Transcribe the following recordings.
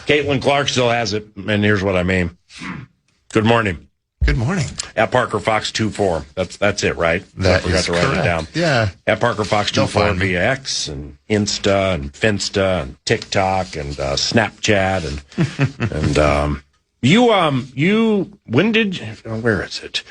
Caitlin Clark still has it, and here's what I mean. Good morning. Good morning. At Parker Fox 24. That's it, right? That I forgot is to write correct. it down. Yeah. At Parker Fox 24 via X and Insta and Finsta and TikTok and Snapchat and where is it?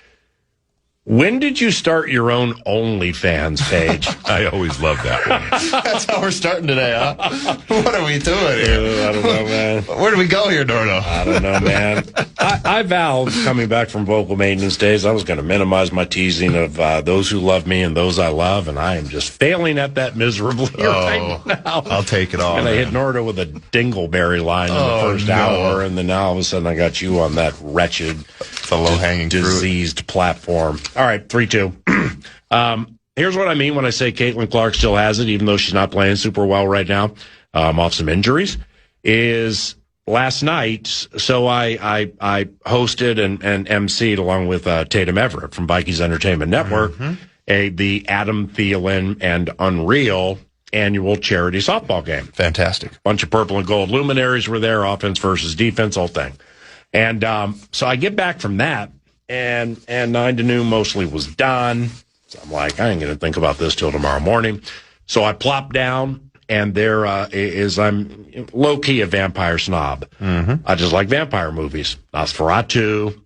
When did you start your own OnlyFans page? I always love that one. That's how we're starting today, huh? What are we doing here? I don't know, man. Where do we go here, Dorno? I don't know, man. I vowed, coming back from vocal maintenance days, I was going to minimize my teasing of those who love me and those I love, and I am just failing at that miserably right now. I'll take it all. And I hit Norda with a dingleberry line in the first hour, and then now all of a sudden I got you on that wretched, low-hanging diseased platform. All right, 3-2. Here's what I mean when I say Caitlin Clark still has it, even though she's not playing super well right now, off some injuries, is last night. So I hosted and emceed along with Tatum Everett from Vikings Entertainment Network, the Adam Thielen and Unreal annual charity softball game. Fantastic. Bunch of purple and gold luminaries were there, offense versus defense, whole thing. And so I get back from that, and 9 to noon mostly was done. So I'm like, I ain't going to think about this till tomorrow morning. So I plop down, and there I'm low-key a vampire snob. I just like vampire movies. Nosferatu,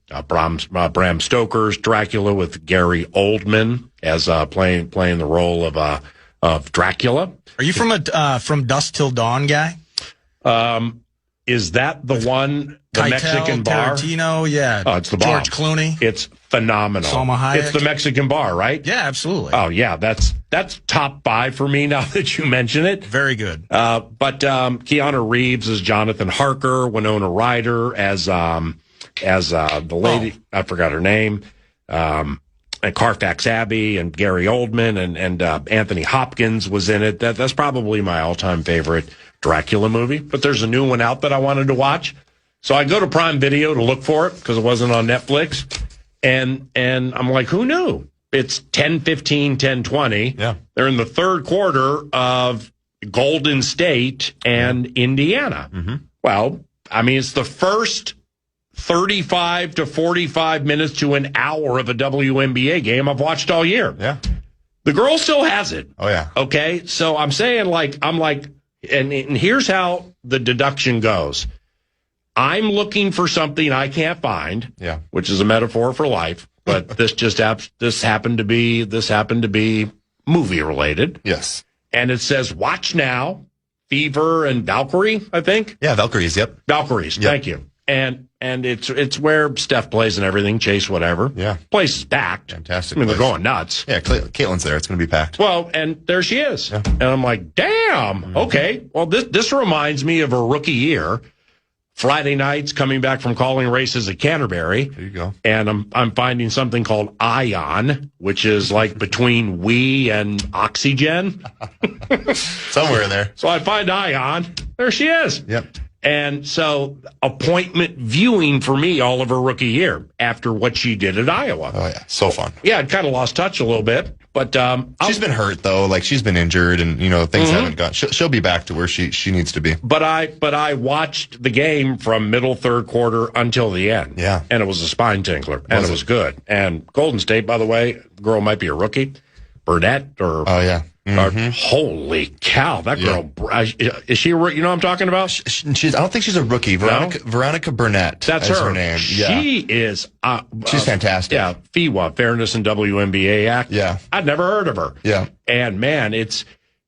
Bram Stoker's Dracula with Gary Oldman as playing the role of Dracula. Are you from Dusk Till Dawn guy? Is that the one, the Keitel, Mexican bar? Tarantino, yeah. Oh, it's the bomb. George Clooney. It's phenomenal. Salma Hayek. It's the Mexican bar, right? Yeah, absolutely. Oh, yeah, that's top 5 for me now that you mention it. Very good. But Keanu Reeves as Jonathan Harker, Winona Ryder as the lady, I forgot her name, and Carfax Abbey and Gary Oldman and Anthony Hopkins was in it. That's probably my all-time favorite Dracula movie, but there's a new one out that I wanted to watch. So I go to Prime Video to look for it because it wasn't on Netflix. And I'm like, who knew? It's 10:15, 10:20. Yeah. They're in the third quarter of Golden State and Indiana. Well, I mean, it's the first 35 to 45 minutes to an hour of a WNBA game I've watched all year. Yeah. The girl still has it. Oh, yeah. Okay. So I'm saying and here's how the deduction goes. I'm looking for something I can't find, which is a metaphor for life, but this happened to be movie related. Yes. And it says watch now, Fever and Valkyrie, I think. Yeah, Valkyries, yep. Valkyries, thank you. And it's where Steph plays and everything, Chase, whatever. Yeah. Place is packed. Fantastic. I mean, place. they're going nuts. Yeah, Caitlin's there. It's going to be packed. Well, and there she is. Yeah. And I'm like, damn, okay. Well, this reminds me of a rookie year. Friday nights coming back from calling races at Canterbury. There you go. And I'm finding something called Ion, which is like between we and Oxygen. Somewhere in there. So I find Ion. There she is. Yep. And so appointment viewing for me all of her rookie year after what she did at Iowa. Oh, yeah. So fun. Yeah, I'd kind of lost touch a little bit. But she's been hurt, though. Like, she's been injured, and, things haven't gone. She'll be back to where she needs to be. But I watched the game from middle third quarter until the end. Yeah. And it was a spine tinkler, and it was good. And Golden State, by the way, girl might be a rookie. Burnett or... Oh, yeah. Holy cow, that girl, is she, you know what I'm talking about? I don't think she's a rookie. Veronica Burnett. That's her name. Yeah. She is. She's fantastic. Yeah. FIWA, Fairness and WNBA Act. Yeah. I'd never heard of her. Yeah. And man,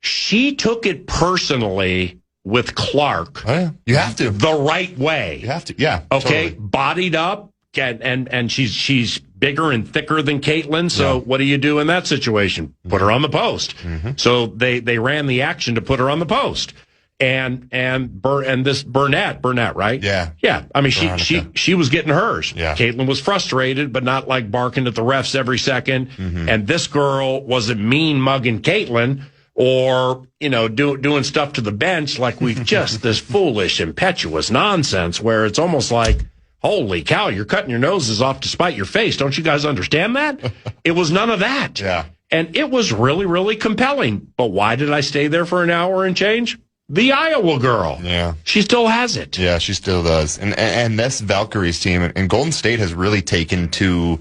she took it personally with Clark. Oh, yeah. You have to. The right way. You have to. Yeah. Okay. Totally. Bodied up and she's bigger and thicker than Caitlin. So what do you do in that situation? Put her on the post. So they ran the action to put her on the post. And this Burnett, right? Yeah. Yeah. I mean, she was getting hers. Yeah. Caitlin was frustrated, but not like barking at the refs every second. And this girl wasn't mean mugging Caitlin or, doing stuff to the bench like we've just this foolish, impetuous nonsense where it's almost like, holy cow, you're cutting your noses off to spite your face. Don't you guys understand that? It was none of that. Yeah. And it was really, really compelling. But why did I stay there for an hour and change? the Iowa girl. Yeah. She still has it. Yeah, she still does. And this Valkyries team, and Golden State has really taken to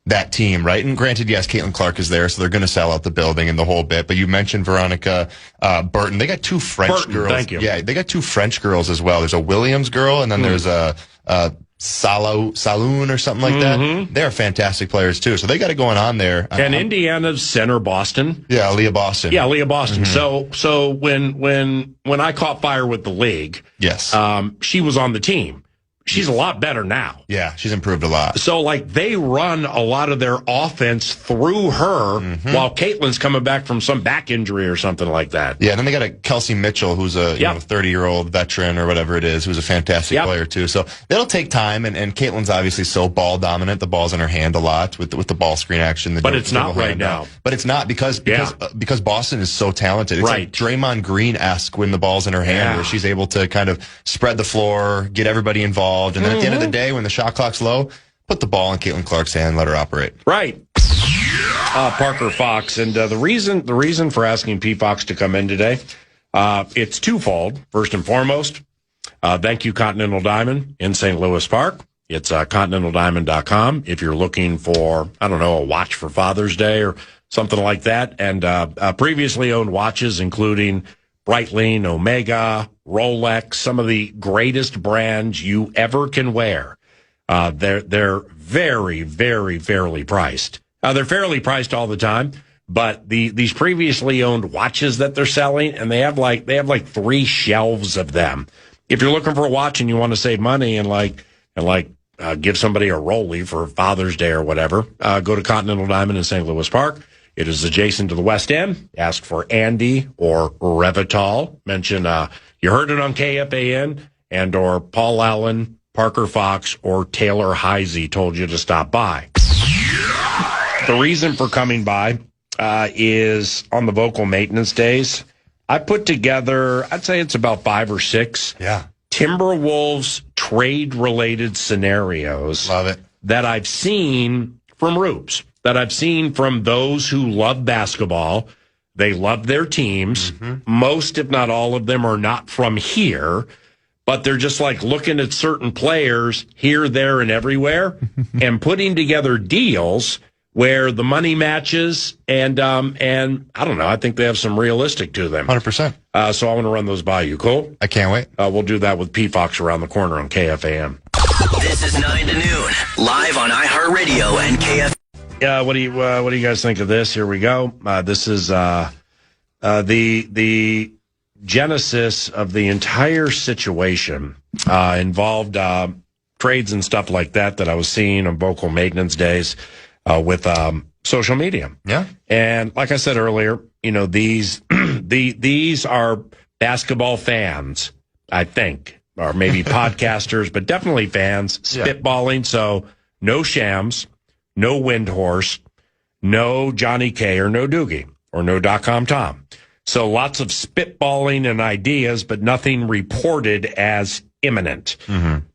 that team, right? And granted, yes, Caitlin Clark is there, so they're going to sell out the building and the whole bit. But you mentioned Veronica Burton. They got two French girls. Thank you. Yeah, they got two French girls as well. There's a Williams girl, and then there's a Saloon or something like that. They're fantastic players too. So they got it going on there. And Indiana's center Boston. Yeah, Leah Boston. Yeah, Leah Boston. So when I caught fire with the league, yes, she was on the team. She's a lot better now. Yeah, she's improved a lot. So, like, they run a lot of their offense through her while Caitlin's coming back from some back injury or something like that. Yeah, and then they got a Kelsey Mitchell, who's a 30-year-old veteran or whatever it is, who's a fantastic player, too. So that'll take time, and Caitlin's obviously so ball dominant. The ball's in her hand a lot with the ball screen action. But it's not right now. But it's not because Boston is so talented. It's like Draymond Green-esque when the ball's in her hand, where she's able to kind of spread the floor, get everybody involved. And then at the end of the day, when the shot clock's low, put the ball in Caitlin Clark's hand and let her operate. Right. Parker Fox. And the reason for asking P. Fox to come in today, it's twofold. First and foremost, thank you, Continental Diamond in St. Louis Park. It's continentaldiamond.com if you're looking for, I don't know, a watch for Father's Day or something like that. And previously owned watches, including Breitling, Omega, Rolex, some of the greatest brands you ever can wear. They're very, very fairly priced. They're fairly priced all the time, but these previously owned watches that they're selling, and they have like 3 shelves of them. If you're looking for a watch and you want to save money and give somebody a Rollie for Father's Day or whatever, go to Continental Diamond in St. Louis Park. It is adjacent to the West End. Ask for Andy or Revital. Mention you heard it on KFAN and or Paul Allen, Parker Fox, or Taylor Heisey told you to stop by. The reason for coming by is on the vocal maintenance days. I put together, I'd say it's about 5 or 6 Timberwolves trade-related scenarios. Love it. That I've seen from Rubes. That I've seen from those who love basketball. They love their teams. Most, if not all of them, are not from here, but they're just like looking at certain players here, there, and everywhere and putting together deals where the money matches and I don't know, I think they have some realistic to them. 100%. So I want to run those by you. Cool? I can't wait. We'll do that with P. Fox around the corner on KFAN. This is 9 to noon, live on iHeartRadio and KFAN. What do you guys think of this? Here we go. This is the genesis of the entire situation involved trades and stuff like that I was seeing on vocal maintenance days with social media. Yeah. And like I said earlier, you know, these are basketball fans, I think, or maybe podcasters, but definitely fans spitballing. So no shams. No Windhorse, no Johnny K, or no Doogie, or no .com Tom. So lots of spitballing and ideas, but nothing reported as imminent.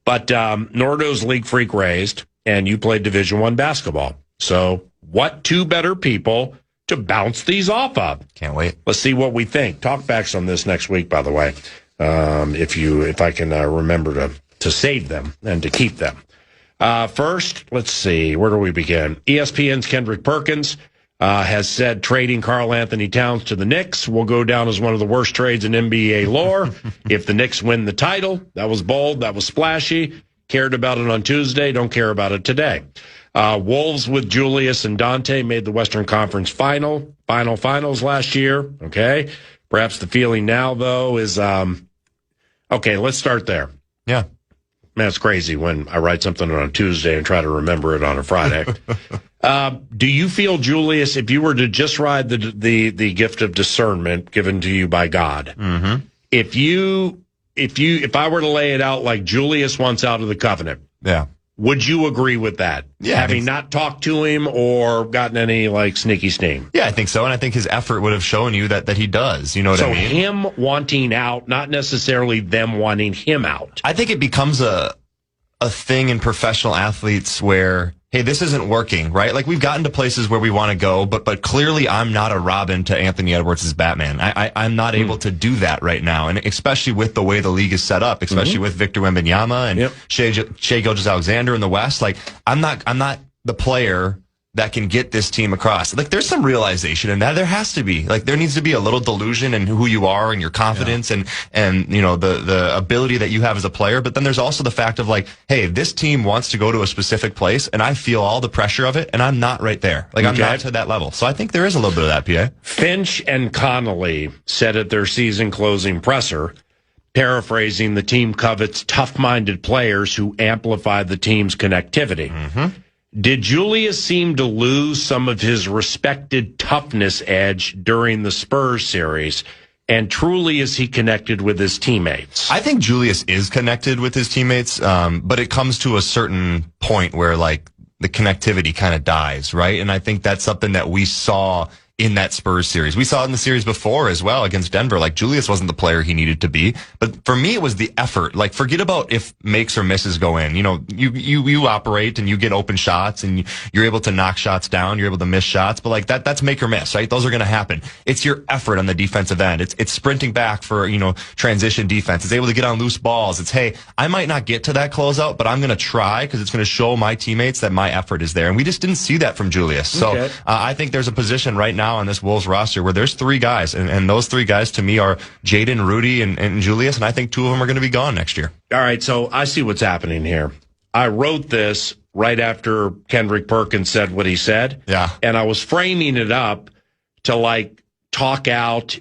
But Nordo's League Freak raised, and you played Division I basketball. So what 2 better people to bounce these off of? Can't wait. Let's see what we think. Talkbacks on this next week, by the way, if I can remember to save them and to keep them. First, let's see, where do we begin? ESPN's Kendrick Perkins has said trading Karl Anthony Towns to the Knicks will go down as one of the worst trades in NBA lore. If the Knicks win the title, that was bold, that was splashy. Cared about it on Tuesday, don't care about it today. Wolves with Julius and Dante made the Western Conference finals last year. Okay, perhaps the feeling now though is okay. Let's start there. Yeah. Man, it's crazy when I write something on a Tuesday and try to remember it on a Friday. Do you feel, Julius, if you were to just ride the gift of discernment given to you by God, if I were to lay it out like Julius wants out of the covenant, would you agree with that? Yeah, having not talked to him or gotten any like sneaky steam? Yeah, I think so, and I think his effort would have shown you that he does. You know what I mean? So him wanting out, not necessarily them wanting him out. I think it becomes a thing in professional athletes where hey, this isn't working, right? Like, we've gotten to places where we want to go, but clearly I'm not a Robin to Anthony Edwards' Batman. I'm not able to do that right now. And especially with the way the league is set up, especially with Victor Wembanyama and Shai Gilgeous-Alexander in the West, like, I'm not the player that can get this team across. Like, there's some realization in that. There has to be. Like, there needs to be a little delusion in who you are and your confidence and you know, the ability that you have as a player. But then there's also the fact of, like, hey, this team wants to go to a specific place, and I feel all the pressure of it, and I'm not right there. Like, I'm not to that level. So I think there is a little bit of that, PA. Finch and Connolly said at their season closing presser, paraphrasing, the team covets tough-minded players who amplify the team's connectivity. Did Julius seem to lose some of his respected toughness edge during the Spurs series? And truly, is he connected with his teammates? I think Julius is connected with his teammates, but it comes to a certain point where, like, the connectivity kind of dies, right? And I think that's something that we saw in that Spurs series. We saw it in the series before as well against Denver. Like, Julius wasn't the player he needed to be. But for me, it was the effort. Like, forget about if makes or misses go in. You know, you operate and you get open shots and you're able to knock shots down. You're able to miss shots. But, like, that's make or miss, right? Those are going to happen. It's your effort on the defensive end. It's sprinting back for, you know, transition defense. It's able to get on loose balls. It's, hey, I might not get to that closeout, but I'm going to try because it's going to show my teammates that my effort is there. And we just didn't see that from Julius. So I think there's a position right now on this Wolves roster where there's three guys, and those three guys to me are Jaden, Rudy, and Julius, and I think two of them are going to be gone next year. All right, so I see what's happening here. I wrote this right after Kendrick Perkins said what he said. Yeah. And I was framing it up to, like, talk out.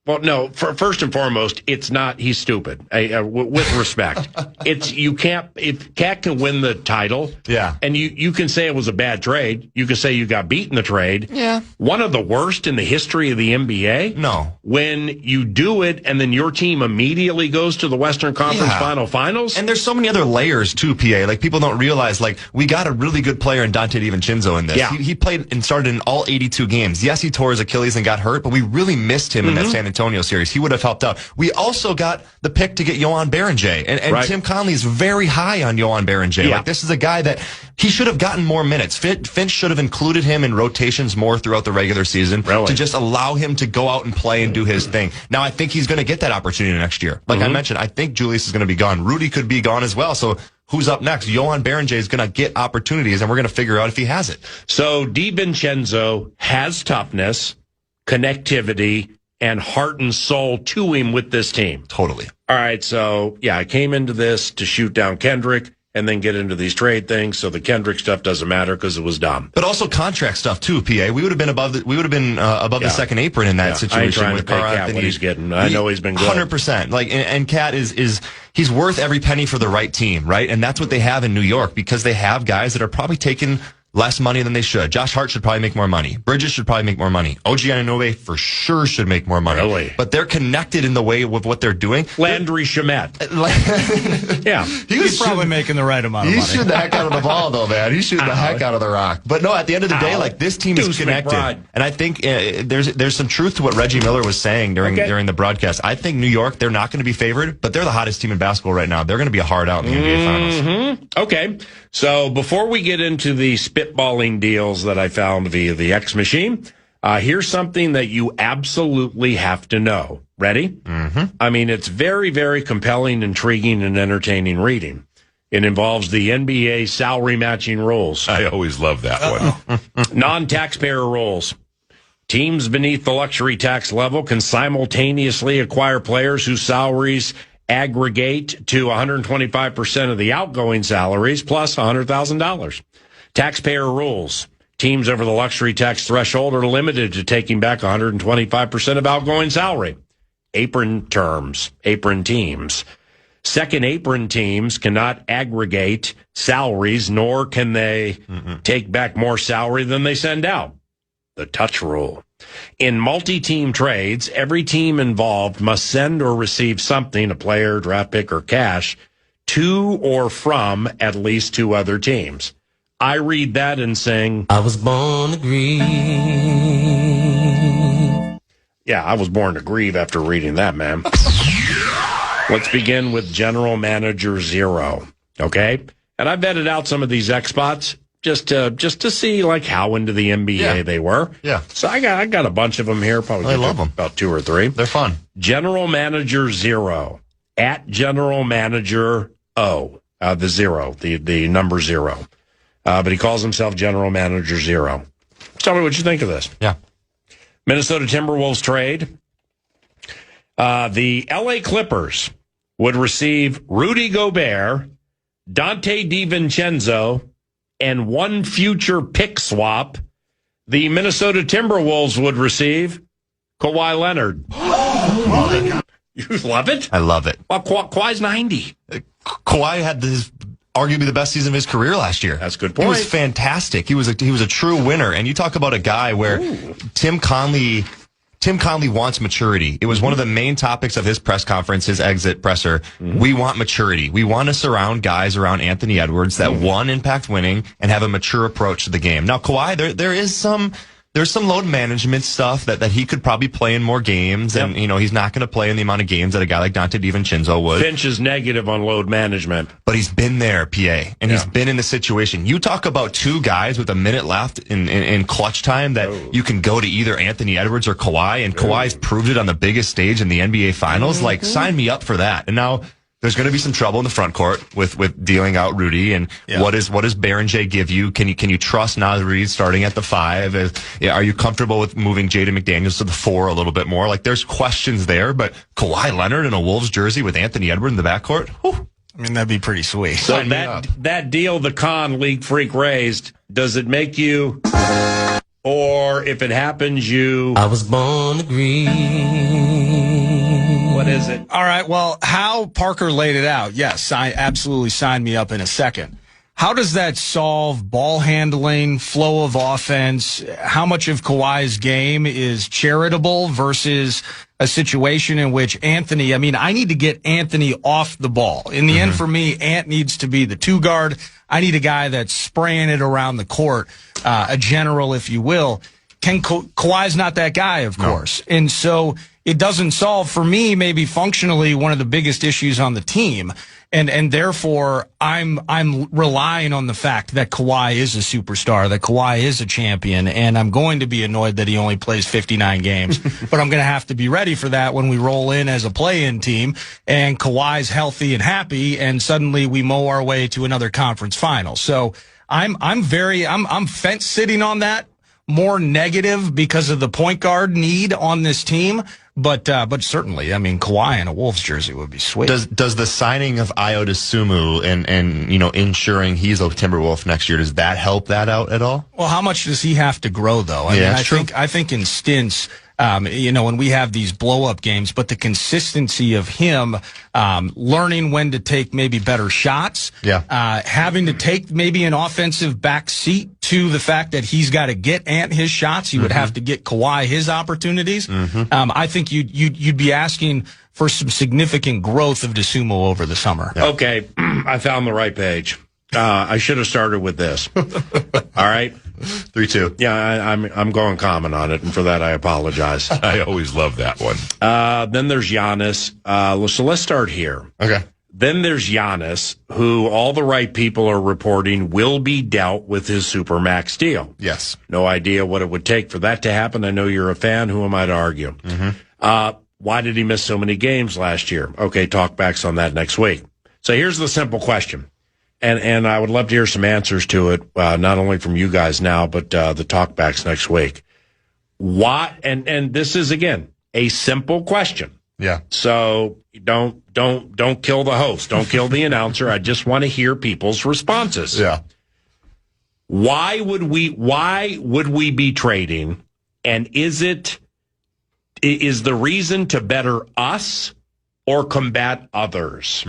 Well, no, first and foremost, it's not, he's stupid. With respect. If Cat can win the title. Yeah. And you can say it was a bad trade. You can say you got beat in the trade. Yeah. One of the worst in the history of the NBA. No. When you do it and then your team immediately goes to the Western Conference Finals. And there's so many other layers too, PA. Like, people don't realize, like, we got a really good player in Dante DiVincenzo in this. Yeah. He played and started in all 82 games. Yes, he tore his Achilles and got hurt, but we really missed him in that San Antonio series. He would have helped out. We also got the pick to get Yohan Berenjay. And Tim Conley is very high on Yohan Berenjay. Yeah. Like, this is a guy that he should have gotten more minutes. Finch should have included him in rotations more throughout the regular season to just allow him to go out and play and do his thing. Now, I think he's going to get that opportunity next year. Like I mentioned, I think Julius is going to be gone. Rudy could be gone as well. So who's up next? Yohan Berenjay is going to get opportunities, and we're going to figure out if he has it. So DiVincenzo has toughness, connectivity, and heart and soul to him with this team. Totally. All right, so, yeah, I came into this to shoot down Kendrick and then get into these trade things, so the Kendrick stuff doesn't matter because it was dumb. But also contract stuff too, PA. We would have been above the second apron in that situation. I ain't trying with to pay Carl Cat Anthony. what he's getting. I know he's been good. 100%. Like, and Cat is he's worth every penny for the right team, right? And that's what they have in New York, because they have guys that are probably taking less money than they should. Josh Hart should probably make more money. Bridges should probably make more money. OG Anunoby for sure should make more money. Really? But they're connected in the way with what they're doing. Landry Shamet. Yeah. He's probably making the right amount of money. He's shooting the heck out of the ball, though, man. He's shooting the heck out of the rock. But no, at the end of the day, like, this team is connected. McBride. And I think there's some truth to what Reggie Miller was saying during the broadcast. I think New York, they're not going to be favored, but they're the hottest team in basketball right now. They're going to be a hard out in the NBA Finals. Okay. So before we get into the spitballing deals that I found via the X machine, here's something that you absolutely have to know. Ready? I mean, it's very, very compelling, intriguing, and entertaining reading. It involves the NBA salary matching rules. I always love that one. Non-taxpayer rules. Teams beneath the luxury tax level can simultaneously acquire players whose salaries aggregate to 125% of the outgoing salaries plus $100,000. Taxpayer rules. Teams over the luxury tax threshold are limited to taking back 125% of outgoing salary. Apron teams. Second apron teams cannot aggregate salaries, nor can they take back more salary than they send out. The touch rule. In multi-team trades, every team involved must send or receive something, a player, draft pick, or cash, to or from at least two other teams. I read that and sing, I was born to grieve. Yeah, I was born to grieve after reading that, man. Let's begin with General Manager 0, okay? And I vetted out some of these X spots just to see like how into the NBA they were. Yeah. So I got a bunch of them here. Probably I love them. About 2 or 3. They're fun. General Manager 0 at General Manager O. The 0, the number 0. But he calls himself General Manager 0. Tell me what you think of this. Yeah. Minnesota Timberwolves trade. The LA Clippers would receive Rudy Gobert, Dante DiVincenzo, and 1 future pick swap. The Minnesota Timberwolves would receive Kawhi Leonard. You love it? I love it. Well, Kawhi's 90. Kawhi had arguably the best season of his career last year. That's a good point. He was fantastic. He was a true winner. And you talk about a guy where Tim Conley wants maturity. It was one of the main topics of his press conference, his exit presser. We want maturity. We want to surround guys around Anthony Edwards that impact winning and have a mature approach to the game. Now, Kawhi, there's some load management stuff that he could probably play in more games. And, he's not going to play in the amount of games that a guy like Dante DiVincenzo would. Finch is negative on load management. But he's been there, PA, and he's been in the situation. You talk about 2 guys with a minute left in clutch time that you can go to either Anthony Edwards or Kawhi, and Kawhi's proved it on the biggest stage in the NBA Finals. Like, sign me up for that. And now there's going to be some trouble in the front court with dealing out Rudy. And what does Baron J give you? Can you trust now that Rudy's starting at the 5? Are you comfortable with moving Jaden McDaniels to the 4 a little bit more? Like, there's questions there, but Kawhi Leonard in a Wolves jersey with Anthony Edwards in the backcourt? Whew. I mean, that'd be pretty sweet. So that deal the con League Freak raised, does it make you, or if it happens, I was born to green. What is it? All right, well, how Parker laid it out, yes, I absolutely sign me up in a second. How does that solve ball handling, flow of offense? How much of Kawhi's game is charitable versus a situation in which Anthony, I need to get Anthony off the ball. In the end, for me, Ant needs to be the 2 guard. I need a guy that's spraying it around the court, a general, if you will. Kawhi's not that guy, of course. And so it doesn't solve, for me, maybe functionally one of the biggest issues on the team. And therefore, I'm relying on the fact that Kawhi is a superstar, that Kawhi is a champion, and I'm going to be annoyed that he only plays 59 games. But I'm going to have to be ready for that when we roll in as a play-in team, and Kawhi's healthy and happy, and suddenly we mow our way to another conference final. So I'm fence sitting on that, more negative because of the point guard need on this team. But certainly, Kawhi in a Wolves jersey would be sweet. Does the signing of Ayo Dosunmu and ensuring he's a Timberwolf next year, does that help that out at all? Well, how much does he have to grow though? I think in stints, when we have these blow-up games, but the consistency of him learning when to take maybe better shots, having to take maybe an offensive back seat to the fact that he's got to get Ant his shots, he would have to get Kawhi his opportunities. I think you'd be asking for some significant growth of Dosunmu over the summer. Okay, I found the right page. I should have started with this. All right. 3-2. Yeah, I'm going common on it, and for that I apologize. I always love that one. Then there's Giannis. So let's start here. Okay. Then there's Giannis, who all the right people are reporting will be dealt with his Supermax deal. Yes. No idea what it would take for that to happen. I know you're a fan. Who am I to argue? Why did he miss so many games last year? Okay, talkbacks on that next week. So here's the simple question. And I would love to hear some answers to it, not only from you guys now, but the talkbacks next week. Why? And this is, again, a simple question. Yeah. So don't kill the host. Don't kill the announcer. I just want to hear people's responses. Yeah. Why would we be trading? And is the reason to better us or combat others?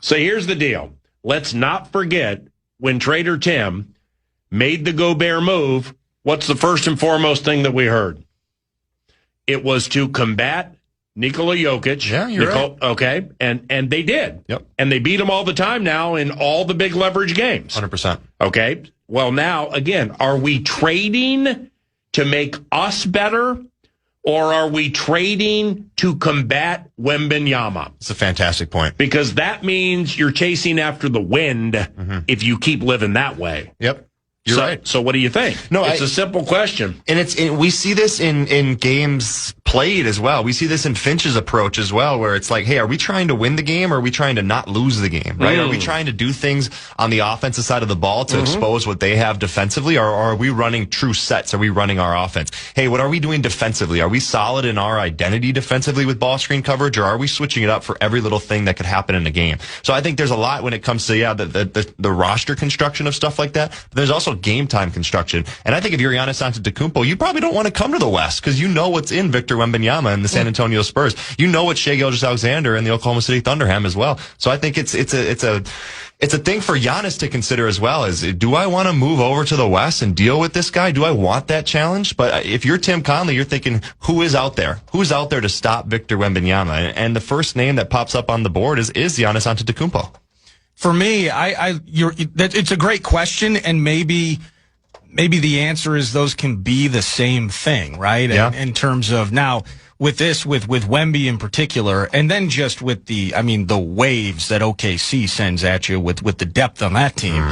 So here's the deal. Let's not forget when Trader Tim made the Gobert move, what's the first and foremost thing that we heard? It was to combat Nikola Jokic. Yeah, you're right. Okay, and they did. Yep. And they beat him all the time now in all the big leverage games. 100%. Okay. Well, now, again, are we trading to make us better, or are we trading to combat Wembanyama? It's a fantastic point. Because that means you're chasing after the wind if you keep living that way. Yep. You're right. So what do you think? No, it's a simple question. And we see this in games played as well. We see this in Finch's approach as well, where it's like, hey, are we trying to win the game or are we trying to not lose the game, right? Are we trying to do things on the offensive side of the ball to expose what they have defensively, or are we running true sets? Are we running our offense? Hey, what are we doing defensively? Are we solid in our identity defensively with ball screen coverage, or are we switching it up for every little thing that could happen in the game? So I think there's a lot when it comes to, the roster construction of stuff like that. But there's also game time construction. And I think if you're Giannis Antetokounmpo, you probably don't want to come to the West because you know what's in Victor Wembanyama and the San Antonio Spurs. You know what Shai Gilgeous-Alexander and the Oklahoma City Thunder have as well. So I think it's a thing for Giannis to consider as well. Is, do I want to move over to the West and deal with this guy? Do I want that challenge? But if you're Tim Conley, you're thinking, who is out there? Who's out there to stop Victor Wembanyama? And the first name that pops up on the board is Giannis Antetokounmpo. For me, it's a great question, and maybe the answer is those can be the same thing, right? Yeah. In terms of now with Wemby in particular, and then just with the waves that OKC sends at you with the depth on that team.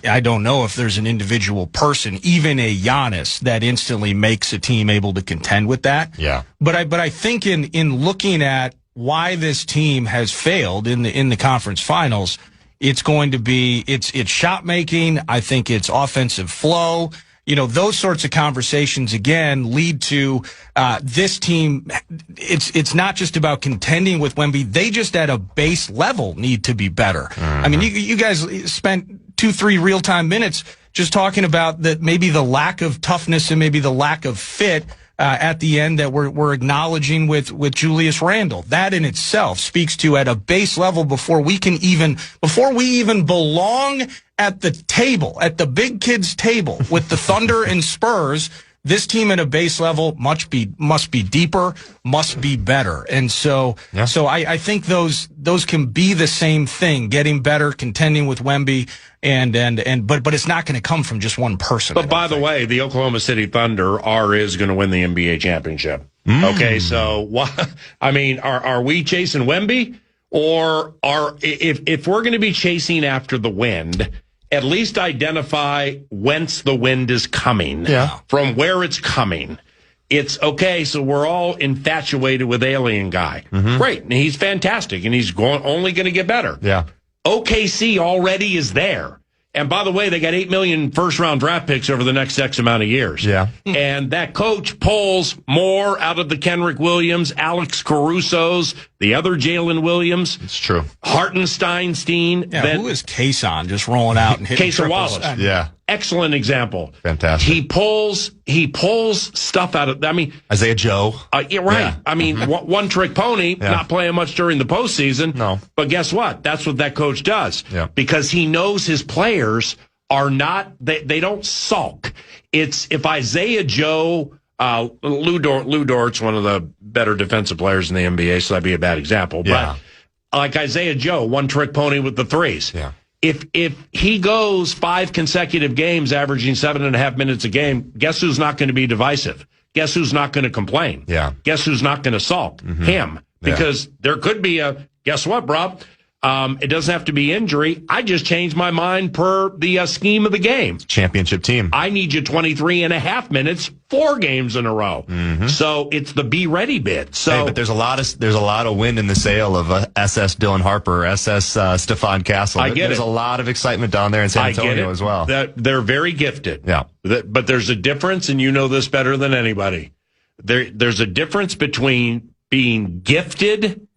I don't know if there's an individual person, even a Giannis, that instantly makes a team able to contend with that. Yeah. But I think in looking at why this team has failed in the conference finals, it's going to be it's shot making. I think it's offensive flow. Those sorts of conversations again lead to this team. It's not just about contending with Wemby. They just at a base level need to be better. I mean, you guys spent 2-3 real-time minutes just talking about that, maybe the lack of toughness and maybe the lack of fit at the end that we're acknowledging with Julius Randle. That in itself speaks to, at a base level, before we even belong at the table, at the big kids table with the Thunder and Spurs, this team at a base level must be deeper, must be better. And so I think those can be the same thing, getting better, contending with Wemby, but it's not going to come from just one person. But by the way, the Oklahoma City Thunder is going to win the NBA championship. Okay, so are we chasing Wemby, or if we're going to be chasing after the wind, at least identify whence the wind is coming, from where it's coming. It's okay, so we're all infatuated with Alien Guy. Great, and he's fantastic, and he's only going to get better. Yeah. OKC already is there. And by the way, they got 8 million first-round draft picks over the next X amount of years. Yeah. And that coach pulls more out of the Kenrick Williams, Alex Caruso's, the other Jalen Williams. It's true. Hartensteinstein. Yeah, who is Kason just rolling out and hitting Kason triples? Wallace. Yeah. Excellent example. Fantastic. He pulls stuff out of, Isaiah Joe. Yeah, right. Yeah. One trick pony, not playing much during the postseason. No. But guess what? That's what that coach does. Yeah. Because he knows his players are not, they don't sulk. It's, if Isaiah Joe, Lou Dort's one of the better defensive players in the NBA, so that'd be a bad example. Yeah. But like Isaiah Joe, one trick pony with the threes. Yeah. If he goes 5 consecutive games averaging 7.5 minutes a game, guess who's not going to be divisive? Guess who's not going to complain? Yeah. Guess who's not going to sulk? Him. Because there could be guess what, Rob? It doesn't have to be injury. I just changed my mind per the scheme of the game. Championship team. I need you 23.5 minutes, 4 games in a row. So it's the be ready bit. So, hey, but there's a lot of wind in the sail of SS Dylan Harper, SS Stephon Castle. There's a lot of excitement down there in San Antonio as well. They're very gifted. Yeah. But there's a difference, and you know this better than anybody. There's a difference between being gifted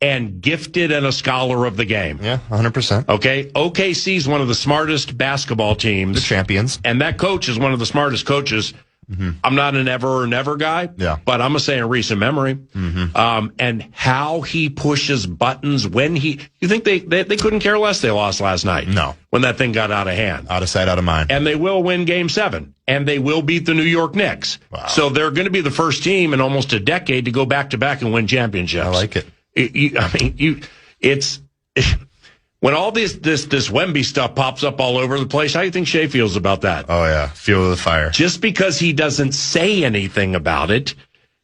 and gifted and a scholar of the game. Yeah, 100%. Okay? OKC is one of the smartest basketball teams. The champions. And that coach is one of the smartest coaches. I'm not an ever or never guy, but I'm going to say in recent memory. And how he pushes buttons when you think they couldn't care less they lost last night? No. When that thing got out of hand. Out of sight, out of mind. And they will win Game 7. And they will beat the New York Knicks. Wow. So they're going to be the first team in almost a decade to go back-to-back and win championships. I like it. When all this Wemby stuff pops up all over the place, how do you think Shea feels about that? Oh, yeah. Fuel the fire. Just because he doesn't say anything about it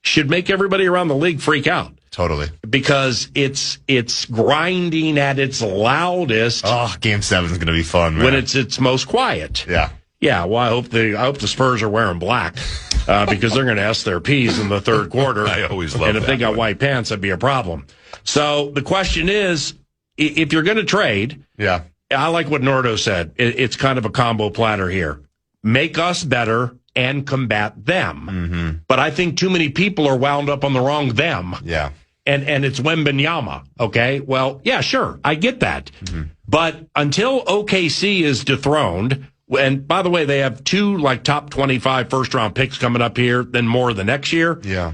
should make everybody around the league freak out. Totally. Because it's grinding at its loudest. Oh, Game 7 is going to be fun, man. When it's its most quiet. Yeah. Yeah, well, I hope the Spurs are wearing black because they're going to S their P's in the third quarter. I always love that. And if they got white pants, that'd be a problem. So the question is, if you're going to trade, yeah, I like what Nordo said. It's kind of a combo platter here. Make us better and combat them. Mm-hmm. But I think too many people are wound up on the wrong them. Yeah. And it's Wembanyama, okay? Well, yeah, sure, I get that. Mm-hmm. But until OKC is dethroned, and by the way, they have 2 top 25 first-round picks coming up here, then more the next year. Yeah.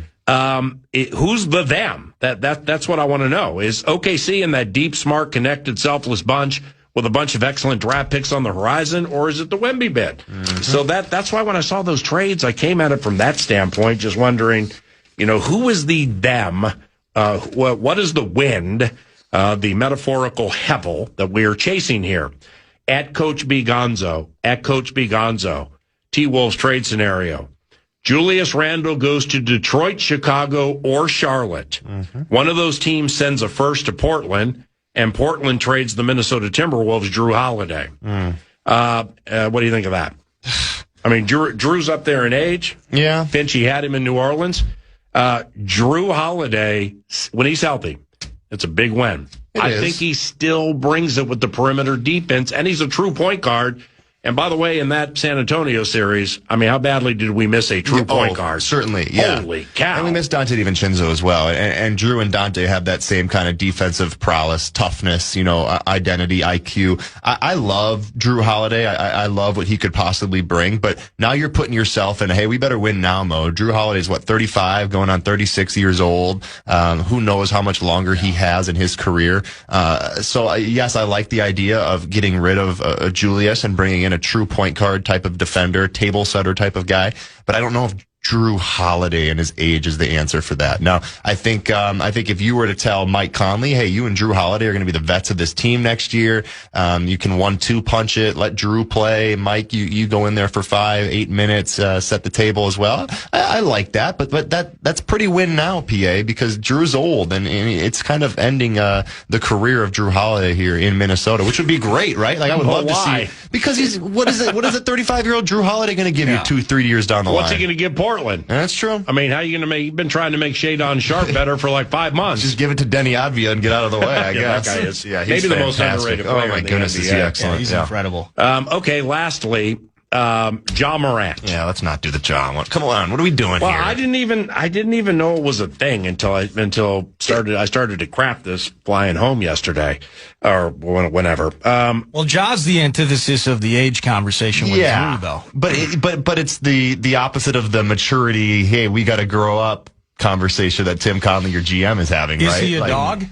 Who's the them? That's what I want to know. Is OKC in that deep, smart, connected, selfless bunch with a bunch of excellent draft picks on the horizon, or is it the Wemby bid? Mm-hmm. So that's why when I saw those trades, I came at it from that standpoint, just wondering, who is the them? What is the wind, the metaphorical hevel that we are chasing here? At Coach B. Gonzo, T-Wolves trade scenario. Julius Randle goes to Detroit, Chicago, or Charlotte. Mm-hmm. One of those teams sends a first to Portland, and Portland trades the Minnesota Timberwolves, Drew Holiday. Mm. What do you think of that? I mean, Drew's up there in age. Yeah. Finchie had him in New Orleans. Drew Holiday, when he's healthy, it's a big win. I think he still brings it with the perimeter defense, and he's a true point guard. And by the way, in that San Antonio series, I mean, how badly did we miss a true point guard? Certainly, yeah. Holy cow. And we missed Dante DiVincenzo as well. And Drew and Dante have that same kind of defensive prowess, toughness, identity, IQ. I love Drew Holiday. I love what he could possibly bring. But now you're putting yourself in, hey, we better win now mode. Drew Holiday's, 35, going on 36 years old. Who knows how much longer he has in his career. So, yes, I like the idea of getting rid of Julius and bringing in a true point guard type of defender, table setter type of guy. But I don't know if Drew Holiday and his age is the answer for that. Now, I think if you were to tell Mike Conley, hey, you and Drew Holiday are going to be the vets of this team next year. You can 1-2 punch it, let Drew play. Mike, you go in there for 5-8 minutes, set the table as well. I like that, but that's pretty win now, PA, because Drew's old and it's kind of ending the career of Drew Holiday here in Minnesota, which would be great, right? I would love to see, because what is a 35-year-old Drew Holiday going to give you 2-3 years down the line? What's he going to give Portland? That's true. I mean, how are you going to make? You've been trying to make Shadon Sharp better for 5 months. Just give it to Denny Advia and get out of the way, I guess. That guy is, he's maybe the most underrated player. Oh my goodness, is he excellent? Yeah, he's incredible. Okay, lastly, Ja Morant. Yeah, let's not do the Ja one. Come on, what are we doing here? I didn't even know it was a thing until I started to craft this flying home yesterday or whenever. Well, Ja's the antithesis of the age conversation with Drew, though. But it's the opposite of the maturity. Hey, we got to grow up conversation that Tim Conley, your GM, is having. Is right? he a dog?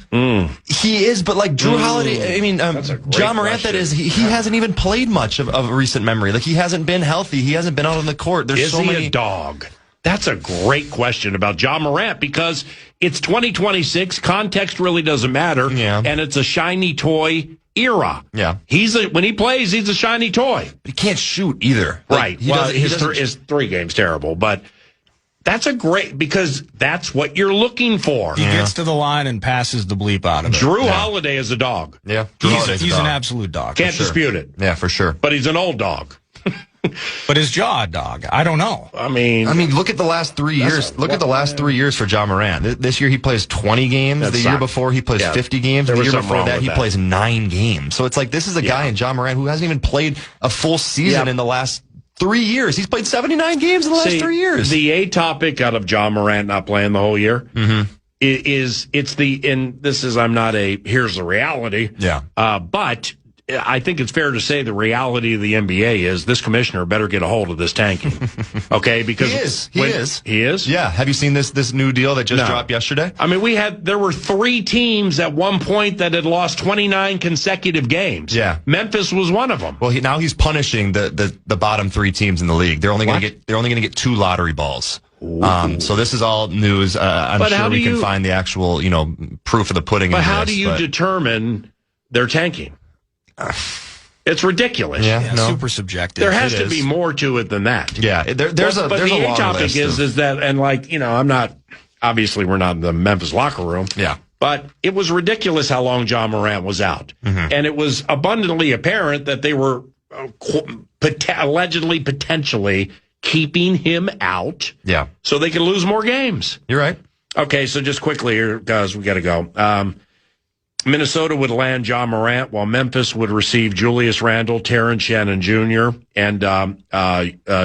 He is, but Drew Holiday, I mean, Ja Morant, that is, he hasn't even played much of recent memory. He hasn't been healthy. He hasn't been out on the court. Is he a dog? That's a great question about Ja Morant, because it's 2026. Context really doesn't matter. Yeah. And it's a shiny toy era. Yeah. When he plays, he's a shiny toy. But he can't shoot either. Right. His 3 games terrible, but that's because that's what you're looking for. He gets to the line and passes the bleep out of it. Drew Holiday is a dog. Yeah. He's an absolute dog. Can't dispute it. Yeah, for sure. But he's an old dog. But is Ja a dog? I don't know. I mean, look at the last 3 years. Look at the last 3 years for Ja Morant. This year he plays 20 games. The year before he plays 50 games. The year before that he plays 9 games. So it's this is a guy in Ja Morant who hasn't even played a full season in the last 3 years. He's played 79 games in the last 3 years. The A topic out of Ja Morant not playing the whole year is here's the reality. Yeah. But I think it's fair to say the reality of the NBA is this commissioner better get a hold of this tanking. Okay, because he is. He is? Yeah. Have you seen this new deal that just dropped yesterday? I mean, there were 3 teams at one point that had lost 29 consecutive games. Yeah. Memphis was one of them. Well, now he's punishing the bottom 3 teams in the league. They're only going to get 2 lottery balls. So this is all news. I'm sure we can find the actual, proof of the pudding. But how do you determine they're tanking? It's ridiculous. Yeah, super subjective. There has to be more to it than that. Yeah, there's a long topic list is that, and I'm not, obviously we're not in the Memphis locker room. Yeah. But it was ridiculous how long Ja Morant was out. Mm-hmm. And it was abundantly apparent that they were allegedly, potentially keeping him out. Yeah. So they can lose more games. You're right. Okay, so just quickly here, guys, we got to go. Minnesota would land John Morant, while Memphis would receive Julius Randle, Terrence Shannon Jr., and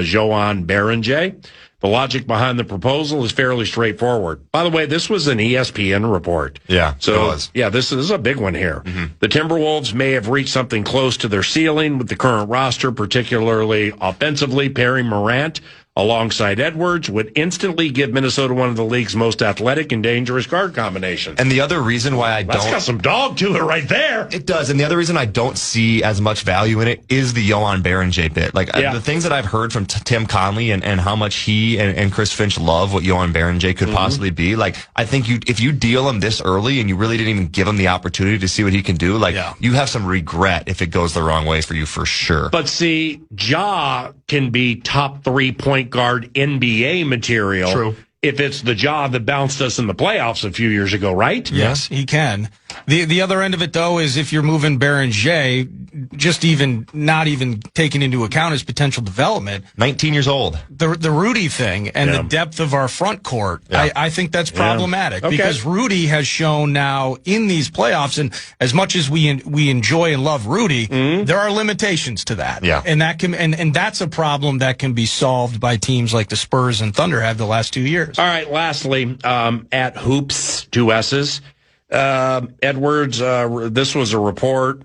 Joan Berenger. The logic behind the proposal is fairly straightforward. By the way, this was an ESPN report. Yeah, so it was. Yeah, this is a big one here. Mm-hmm. The Timberwolves may have reached something close to their ceiling with the current roster, particularly offensively. Pairing Morant alongside Edwards would instantly give Minnesota one of the league's most athletic and dangerous guard combinations. And the other reason why That's got some dog to it right there. It does. And the other reason I don't see as much value in it is the Joan Berenger bit. Like the things that I've heard from Tim Conley and how much he and Chris Finch love what Joan Berenger could possibly be. Like, I think if you deal him this early and you really didn't even give him the opportunity to see what he can do, you have some regret if it goes the wrong way for you for sure. But see, Ja can be top 3-point guard NBA material. True. If it's the job that bounced us in the playoffs a few years ago, right? Yes, he can. The other end of it, though, is if you're moving Berenger, not even taking into account his potential development. 19 years old. The Rudy thing and the depth of our front court, I think that's problematic because Rudy has shown now in these playoffs, and as much as we enjoy and love Rudy, there are limitations to that. Yeah. And that can and that's a problem that can be solved by teams like the Spurs and Thunder have the last 2 years. All right, lastly, at Hoops, 2 S's, Edwards, this was a report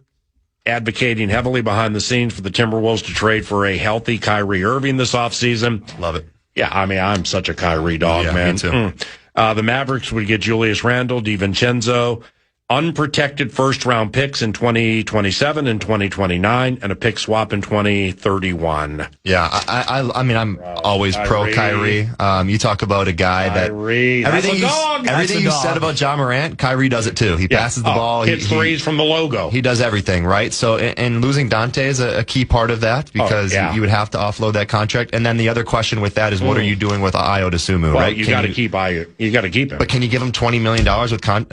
advocating heavily behind the scenes for the Timberwolves to trade for a healthy Kyrie Irving this offseason. Love it. Yeah, I mean, I'm such a Kyrie dog, man. Me too. The Mavericks would get Julius Randle, DiVincenzo, unprotected first-round picks in 2027 and 2029, and a pick swap in 2031. Yeah, I mean, I'm always pro Kyrie. You talk about a guy that everything you said about John Morant, Kyrie does it too. He passes the ball, hits threes from the logo. He does everything, right? So, and losing Dante is a key part of that because you would have to offload that contract. And then the other question with that is, what are you doing with Ayo Dosunmu, right? You got to keep Ayo. You got to keep him. But can you give him $20 million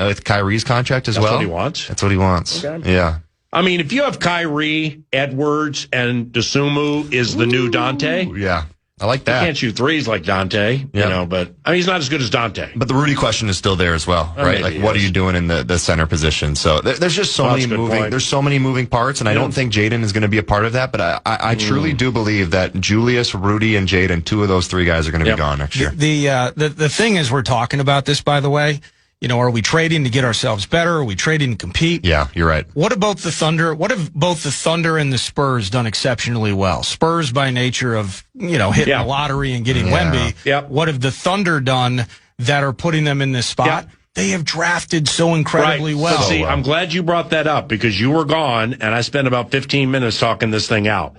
with Kyrie's contract as well? That's what he wants. That's what he wants. Okay. Yeah. I mean, if you have Kyrie, Edwards, and Dosunmu is the new Dante. Yeah. I like that. He can't shoot threes like Dante, but I mean, he's not as good as Dante. But the Rudy question is still there as well, right? Like, what are you doing in the center position? So there's just so many moving parts, and I don't think Jaden is going to be a part of that. But I truly do believe that Julius, Rudy, and Jaden, 2 of those 3 guys are going to be gone next year. The thing is, we're talking about this, by the way. Are we trading to get ourselves better? Are we trading to compete? Yeah, you're right. What about the Thunder? What have both the Thunder and the Spurs done exceptionally well? Spurs by nature of, hitting the lottery and getting Wemby. Yep. What have the Thunder done that are putting them in this spot? Yep. They have drafted so incredibly well. But see, I'm glad you brought that up because you were gone and I spent about 15 minutes talking this thing out.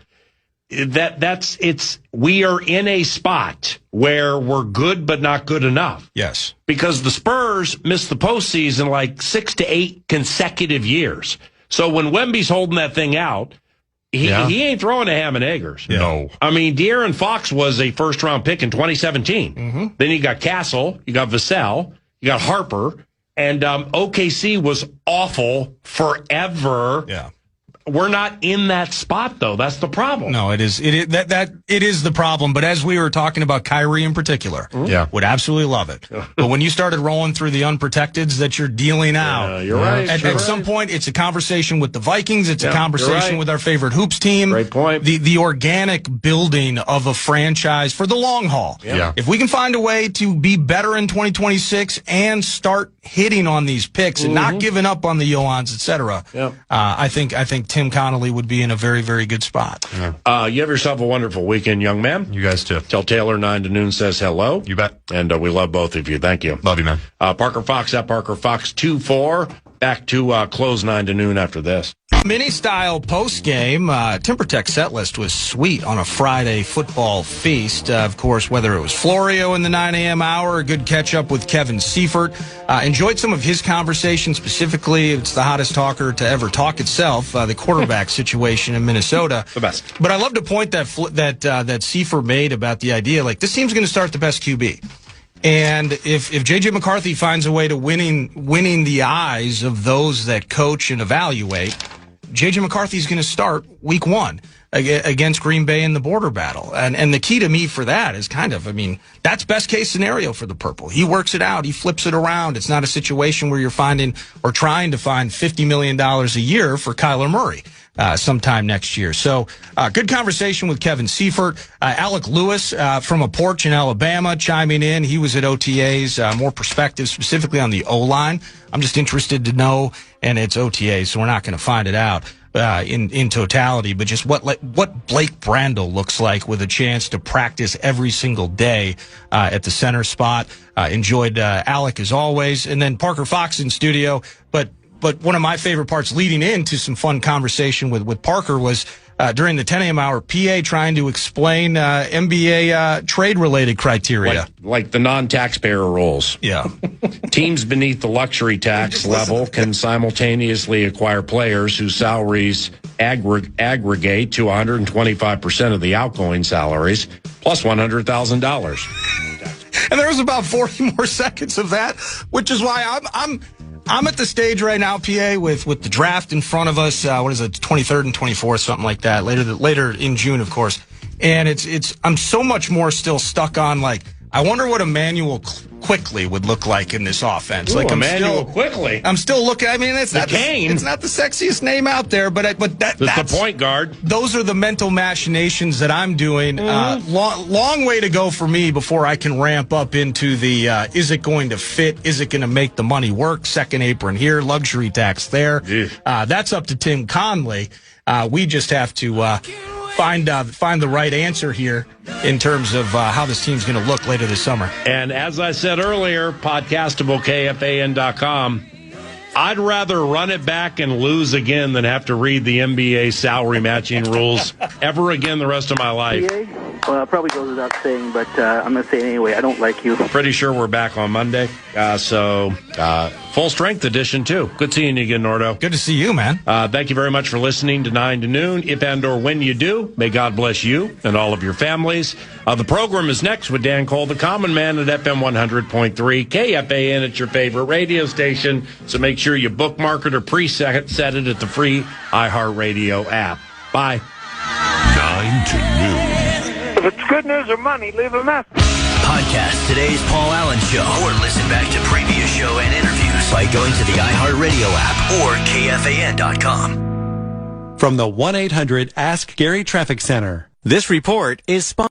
We are in a spot where we're good but not good enough. Yes. Because the Spurs missed the postseason like 6 to 8 consecutive years. So when Wemby's holding that thing out, he ain't throwing a ham and eggers. Yeah. No. I mean, De'Aaron Fox was a first-round pick in 2017. Mm-hmm. Then you got Castle, you got Vassell, you got Harper, and OKC was awful forever. Yeah. We're not in that spot, though. That's the problem. No, it is. It is the problem. But as we were talking about Kyrie in particular, would absolutely love it. But when you started rolling through the unprotecteds that you're dealing out, you're right. At some point, it's a conversation with the Vikings. It's a conversation with our favorite hoops team. Great point. The organic building of a franchise for the long haul. Yeah. If we can find a way to be better in 2026 and start hitting on these picks and not giving up on the Johans, et cetera, I think Tim Connolly would be in a very, very good spot. Yeah. You have yourself a wonderful weekend, young man. You guys too. Tell Taylor 9 to noon says hello. You bet. And we love both of you. Thank you. Love you, man. Parker Fox at Parker Fox 24. Back to close 9 to noon after this. Mini-style post-game. TimberTech set list was sweet on a Friday football feast. Of course, whether it was Florio in the 9 a.m. hour, a good catch-up with Kevin Seifert. Enjoyed some of his conversation. Specifically, it's the hottest talker to ever talk itself, the quarterback situation in Minnesota. The best. But I love the point that Seifert made about the idea, like, this team's going to start the best QB. And if J.J. McCarthy finds a way to winning the eyes of those that coach and evaluate, J.J. McCarthy's going to start week 1 against Green Bay in the border battle. And the key to me for that is that's best case scenario for the Purple. He works it out. He flips it around. It's not a situation where you're finding or trying to find $50 million a year for Kyler Murray sometime next year. So good conversation with Kevin Seifert. Alec Lewis from a porch in Alabama chiming in. He was at OTAs, more perspective specifically on the O-line. I'm just interested to know, and it's OTAs, so we're not going to find it out in totality, but just what Blake Brandel looks like with a chance to practice every single day at the center spot. Enjoyed Alec as always, and then Parker Fox in studio. But one of my favorite parts leading into some fun conversation with Parker was during the 10 a.m. hour, PA trying to explain NBA trade-related criteria. Like the non-taxpayer rules. Yeah. Teams beneath the luxury tax level can simultaneously acquire players whose salaries aggregate to 125% of the outgoing salaries, plus $100,000. And there was about 40 more seconds of that, which is why I'm at the stage right now, PA, with the draft in front of us. What is it, 23rd and 24th, something like that. Later in June, of course. And I'm so much more still stuck on, I wonder what Emmanuel Quickly would look like in this offense. Ooh, Emmanuel Quickly. I'm still looking. It's not it's not the sexiest name out there, but that's the point guard. Those are the mental machinations that I'm doing. Long way to go for me before I can ramp up into the is it going to fit? Is it going to make the money work? Second apron here, luxury tax there. That's up to Tim Conley. We just have to find the right answer here in terms of how this team's going to look later this summer. And as I said earlier, podcastable, KFAN.com, I'd rather run it back and lose again than have to read the NBA salary matching rules ever again the rest of my life. Well, it probably goes without saying, but I'm going to say it anyway. I don't like you. Pretty sure we're back on Monday. So full strength edition, too. Good seeing you again, Nordo. Good to see you, man. Thank you very much for listening to 9 to Noon. If and or when you do, may God bless you and all of your families. The program is next with Dan Cole, the Common Man at FM 100.3. KFAN at your favorite radio station. So make sure you bookmark it or preset it at the free iHeartRadio app. Bye. 9 to Noon. If it's good news or money, leave a message. Podcast today's Paul Allen Show, or listen back to previous show and interviews by going to the iHeartRadio app or KFAN.com. From the 1-800-ASK-GARY Traffic Center, this report is sponsored